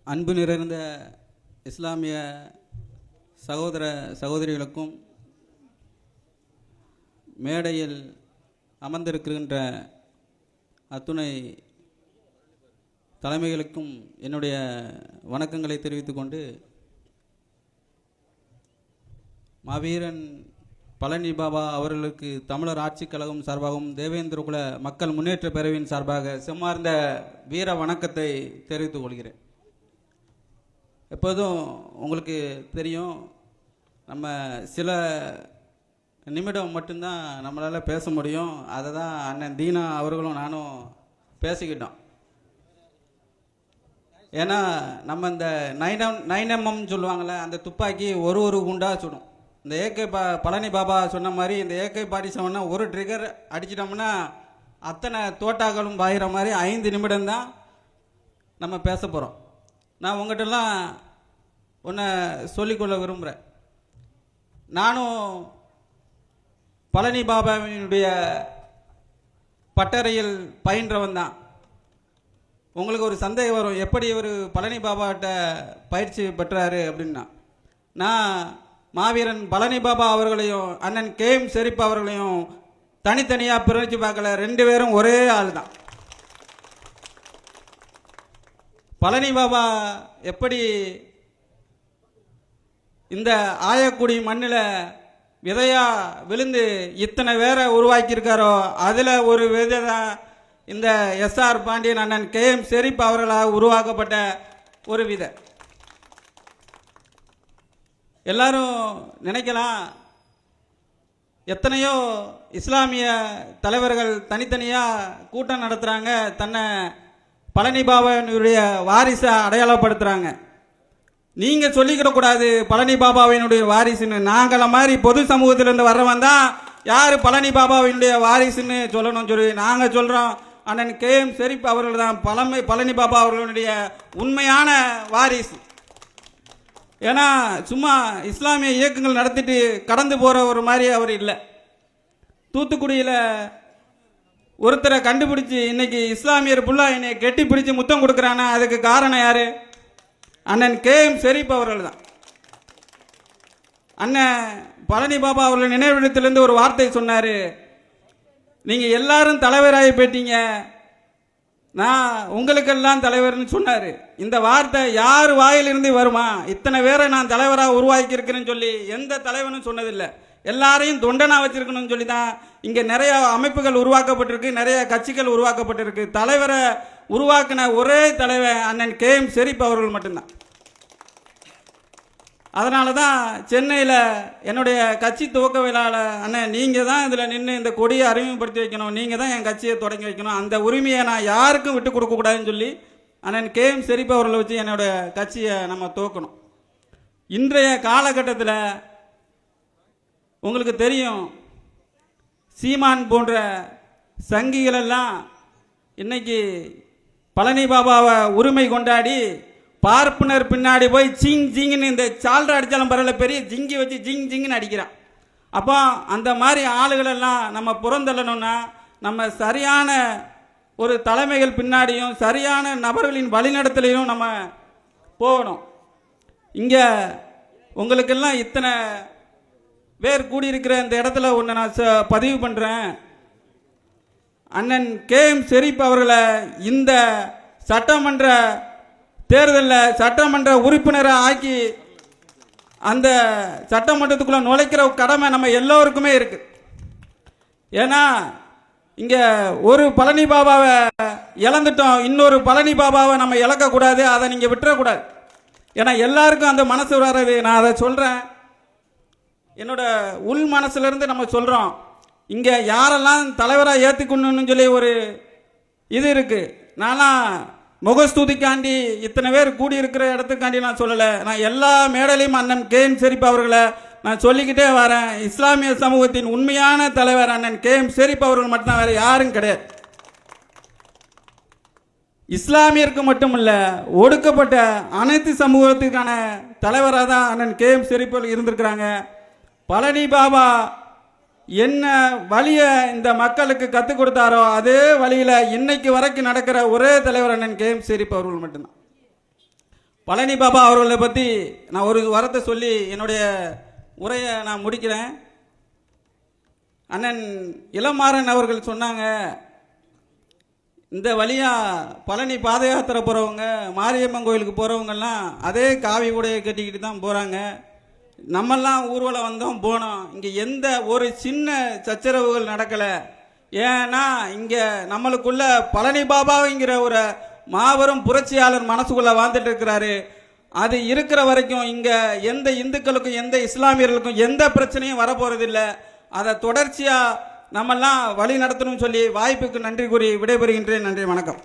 அன்பு நிறைந்த இஸ்லாமிய சகோதர சகோதரிகளுக்கும் மேடையில் அமர்ந்திருக்கின்ற அத்துணை தலைமைகளுக்கும் என்னுடைய வணக்கங்களை தெரிவித்துக் கொண்டு, மாவீரன் பழனி பாபா அவர்களுக்கு தமிழர் ஆட்சிக் கழகம் சார்பாகவும் தேவேந்திரகுல மக்கள் முன்னேற்ற பேரவையின் சார்பாக செம்மார்ந்த வீர வணக்கத்தை தெரிவித்துக் கொள்கிறேன். எப்போதும் உங்களுக்கு தெரியும், நம்ம சில நிமிடம் மட்டும்தான் நம்மளால் பேச முடியும். அதை தான் அண்ணன் தீனா அவர்களும் நானும் பேசிக்கிட்டோம். ஏன்னா நம்ம இந்த 9mm சொல்லுவாங்கள்ல, அந்த துப்பாக்கி ஒரு குண்டாக சுடும். இந்த பழனி பாபா சொன்ன மாதிரி இந்த AK-47 ஒரு ட்ரிகர் அடிச்சிட்டோம்னா அத்தனை தோட்டாக்களும் பாயிற மாதிரி 5 நிமிடம்தான் நம்ம பேச போகிறோம். நான் உங்கள்கிட்டலாம் ஒன்று சொல்லிக்கொள்ள விரும்புகிறேன். நானும் பழனி பாபாவினுடைய பட்டறையில் பயின்றவன் தான். உங்களுக்கு ஒரு சந்தேகம் வரும், எப்படி ஒரு பழனி பாபாட்ட பயிற்சி பெற்றாரு அப்படின்னா. நான் மாவீரன் பழனி பாபா அவர்களையும் அண்ணன் KM ஷெரீப் அவர்களையும் தனித்தனியாக பிரித்து பார்க்கல, 2 பேரும் ஒரே ஆள் தான். பழனி பாபா எப்படி இந்த ஆயக்குடி மண்ணில் விதையா விழுந்து இத்தனை பேரை உருவாக்கியிருக்காரோ, அதில் ஒரு விதை தான் இந்த SR பாண்டியன் அண்ணன் KM ஷெரீப் அவர்களால் உருவாக்கப்பட்ட ஒரு விதை. எல்லாரும் நினைக்கலாம், எத்தனையோ இஸ்லாமிய தலைவர்கள் தனித்தனியாக கூட்டம் நடத்துகிறாங்க, தன்னை பழனி பாபாவினுடைய வாரிசை அடையாளப்படுத்துகிறாங்க. நீங்கள் சொல்லிக்கிடக்கூடாது பழனி பாபாவினுடைய வாரிசுன்னு. நாங்கள மாதிரி பொது சமூகத்திலேருந்து வர்றவன் தான் யார் பழனி பாபாவினுடைய வாரிசுன்னு சொல்லணும்னு சொல்லி நாங்கள் சொல்கிறோம். அண்ணன் KM ஷெரீப் அவர்கள் தான் பழனி பாபா அவர்களுடைய உண்மையான வாரிசு. ஏன்னா சும்மா இஸ்லாமிய இயக்கங்கள் நடத்திட்டு கடந்து போகிற ஒரு மாதிரி அவர் இல்லை. தூத்துக்குடியில் ஒருத்தரை கண்டுபிடிச்சி இன்னைக்கு இஸ்லாமியர் ஃபுல்லாக என்னை கெட்டி பிடிச்சி முத்தம் கொடுக்குறானா, அதுக்கு காரணம் யார்? அண்ணன் KM ஷெரீப் அவர்கள் தான். அண்ணன் பழனி பாபா அவர்கள் நினைவிடத்திலிருந்து ஒரு வார்த்தை சொன்னார், நீங்கள் எல்லாரும் தலைவராகி போயிட்டீங்க, நான் உங்களுக்கெல்லாம் தலைவர்னு சொன்னார். இந்த வார்த்தை யார் வாயிலிருந்து வருமா? இத்தனை பேரை நான் தலைவராக உருவாக்கி இருக்கிறேன்னு சொல்லி எந்த தலைவனும் சொன்னதில்லை. எல்லாரையும் தொண்டனா வச்சிருக்கணும்னு சொல்லி தான் இங்கே நிறைய அமைப்புகள் உருவாக்கப்பட்டிருக்கு, நிறைய கட்சிகள் உருவாக்கப்பட்டிருக்கு. தலைவரை உருவாக்கின ஒரே தலைவர் அண்ணன் KM ஷெரீப் அவர்கள் மட்டும்தான். அதனால தான் சென்னையில் என்னுடைய கட்சி துவக்க விழாவில், அண்ணன் நீங்கள் தான் இதில் நின்று இந்த கொடியை அறிமுகப்படுத்தி வைக்கணும், நீங்கள் தான் என் கட்சியை தொடங்கி வைக்கணும், அந்த உரிமையை நான் யாருக்கும் விட்டு கொடுக்கக்கூடாதுன்னு சொல்லி அண்ணன் KM ஷெரீப் அவர்களை வச்சு என்னுடைய கட்சியை நம்ம துவக்கணும். இன்றைய காலகட்டத்தில் உங்களுக்கு தெரியும், சீமான் போன்ற சங்கிகளெல்லாம் இன்னைக்கு பழனி பாபாவை உரிமை கொண்டாடி பார்ப்பனர் பின்னாடி போய் ஜிங் ஜிங்னு இந்த சால்ரை அடித்தாலும் பரவாயில்ல, பெரிய ஜிங்கி வச்சு ஜிங் ஜிங்னு அடிக்கிறான். அப்போ அந்த மாதிரி ஆளுகளெல்லாம் நம்ம புறந்தள்ளணும்னா நம்ம சரியான ஒரு தலைமைகள் பின்னாடியும் சரியான நபர்களின் வழிநடத்தலையும் நம்ம போகணும். இங்கே உங்களுக்கெல்லாம் இத்தனை பேர் கூடியிருக்கிற இந்த இடத்துல ஒன்று நான் பதிவு பண்ணுறேன். அண்ணன் KM ஷெரீப் அவர்களை இந்த சட்டமன்ற தேர்தலில் சட்டமன்ற உறுப்பினரை ஆக்கி அந்த சட்டமன்றத்துக்குள்ளே நுழைக்கிற கடமை நம்ம எல்லோருக்குமே இருக்கு. ஏன்னா இங்கே ஒரு பழனி பாபாவை இழந்துட்டோம், இன்னொரு பழனி பாபாவை நம்ம இழக்கக்கூடாது, அதை நீங்கள் விட்டுறக்கூடாது. ஏன்னா எல்லாருக்கும் அந்த மனசு வராது. நான் அதை சொல்கிறேன், என்னோட உள் மனசுலேருந்து நம்ம சொல்கிறோம். இங்கே யாரெல்லாம் தலைவராக ஏற்றுக்கணும்னு சொல்லி ஒரு இது இருக்குது. நான்லாம் முகஸ்துதிக்காண்டி இத்தனை பேர் கூடியிருக்கிற இடத்துக்காண்டி நான் சொல்லலை. நான் எல்லா மேடையிலையும் அண்ணன் KM ஷெரீப் அவர்களை நான் சொல்லிக்கிட்டே வரேன். இஸ்லாமிய சமூகத்தின் உண்மையான தலைவர் அண்ணன் KM ஷெரீப் அவர்கள் மட்டும்தான், வேறு யாரும் கிடையாது. இஸ்லாமியருக்கு மட்டுமல்ல, ஒடுக்கப்பட்ட அனைத்து சமூகத்துக்கான தலைவராக தான் அண்ணன் KM ஷெரீப் இருந்திருக்கிறாங்க. பழனி பாபா என்ன வழியை இந்த மக்களுக்கு கற்றுக் கொடுத்தாரோ அதே வழியில் இன்னைக்கு வரைக்கும் நடக்கிற ஒரே தலைவர் அண்ணன் KM ஷெரீப் அவர்கள் மட்டும்தான். பழனி பாபா அவர்களை பற்றி நான் ஒரு வாரத்தை சொல்லி என்னுடைய உரையை நான் முடிக்கிறேன். அண்ணன் இளமாறன் அவர்கள் சொன்னாங்க, இந்த வழியாக பழனி பாத யாத்திரை போகிறவங்க, மாரியம்மன் கோயிலுக்கு போகிறவங்கெல்லாம் அதே காவி உடையை கட்டிக்கிட்டு தான் போகிறாங்க. நம்மெல்லாம் ஊர்வலம் வந்தோம் போனோம், இங்கே எந்த ஒரு சின்ன சச்சரவுகள் நடக்கலை. ஏன்னா இங்கே நம்மளுக்குள்ள பழனி பாபாங்கிற ஒரு மாபெரும் புரட்சியாளர் மனசுக்குள்ளே வாழ்ந்துட்டு இருக்கிறாரு. அது இருக்கிற வரைக்கும் இங்கே எந்த இந்துக்களுக்கும் எந்த இஸ்லாமியர்களுக்கும் எந்த பிரச்சனையும் வரப்போகிறதில்லை. அதை தொடர்ச்சியாக நம்மெல்லாம் வழி நடத்தணும்னு சொல்லி வாய்ப்புக்கு நன்றி கூறி விடைபெறுகின்றேன். நன்றி, வணக்கம்.